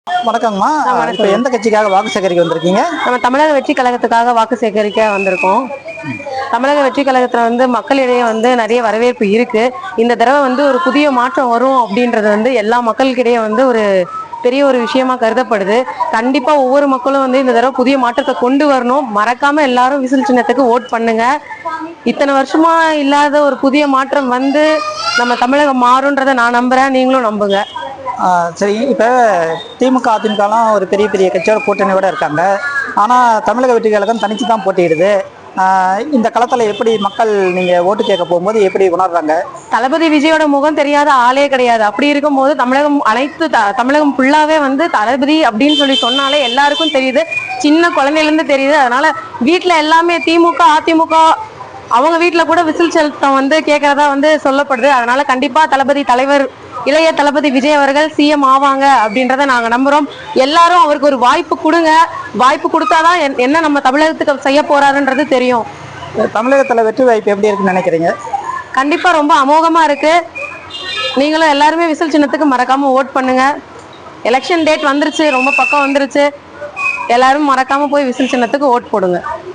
வணக்கங்கம்மா. இப்போ வணக்கம். எந்த கட்சிக்காக வாக்கு சேகரிக்க வந்திருக்கீங்க? நம்ம தமிழக வெற்றி கழகத்துக்காக வாக்கு சேகரிக்க வந்திருக்கோம். தமிழக வெற்றி கழகத்துல மக்களிடையே நிறைய வரவேற்பு இருக்கு. இந்த தடவை ஒரு புதிய மாற்றம் வரும் அப்படின்றது எல்லா மக்களுக்கிடையே ஒரு பெரிய ஒரு விஷயமா கருதப்படுது. கண்டிப்பா ஒவ்வொரு மக்களும் இந்த தடவை புதிய மாற்றத்தை கொண்டு வரணும். மறக்காம எல்லாரும் விசில் சின்னத்துக்கு ஓட் பண்ணுங்க. இத்தனை வருஷமா இல்லாத ஒரு புதிய மாற்றம் நம்ம தமிழகம் மாறும்ன்றதை நான் நம்புறேன், நீங்களும் நம்புங்க. சரி, இப்போ திமுக அதிமுகலாம் ஒரு பெரிய பெரிய கட்சியோட கூட்டணியோட இருக்காங்க. ஆனால் தமிழக வெற்றி கழகம் தனிச்சு தான் போட்டியிடுது. இந்த களத்தில் எப்படி மக்கள் நீங்கள் ஓட்டு கேட்க போகும்போது எப்படி உணர்றாங்க? தளபதி விஜயோட முகம் தெரியாத ஆளே கிடையாது. அப்படி இருக்கும்போது தமிழகம் ஃபுல்லாவே தளபதி அப்படின்னு சொல்லி சொன்னாலே எல்லாருக்கும் தெரியுது, சின்ன குழந்தையில இருந்து தெரியுது. அதனால வீட்டுல எல்லாமே திமுக அதிமுக அவங்க வீட்டுல கூட விசில் சத்தம் கேட்கறதா சொல்லப்படுது. அதனால கண்டிப்பா தலைவர் இளைய தளபதி விஜய் அவர்கள் சிஎம் ஆவாங்க அப்படின்றத நாங்க நம்புறோம். எல்லாரும் அவருக்கு ஒரு வாய்ப்பு கொடுங்க. வாய்ப்பு கொடுத்தாதான் என்ன நம்ம தமிழகத்துக்கு செய்ய போறாருன்றது தெரியும். தமிழகத்தில் வெற்றி வாய்ப்பு எப்படி இருக்குன்னு நினைக்கிறீங்க? கண்டிப்பா ரொம்ப அமோகமா இருக்கு. நீங்களும் எல்லாருமே விசில் சின்னத்துக்கு மறக்காம ஓட் பண்ணுங்க. எலெக்ஷன் டேட் வந்துருச்சு, ரொம்ப பக்கம் வந்துருச்சு. எல்லாரும் மறக்காம போய் விசில் சின்னத்துக்கு ஓட் போடுங்க.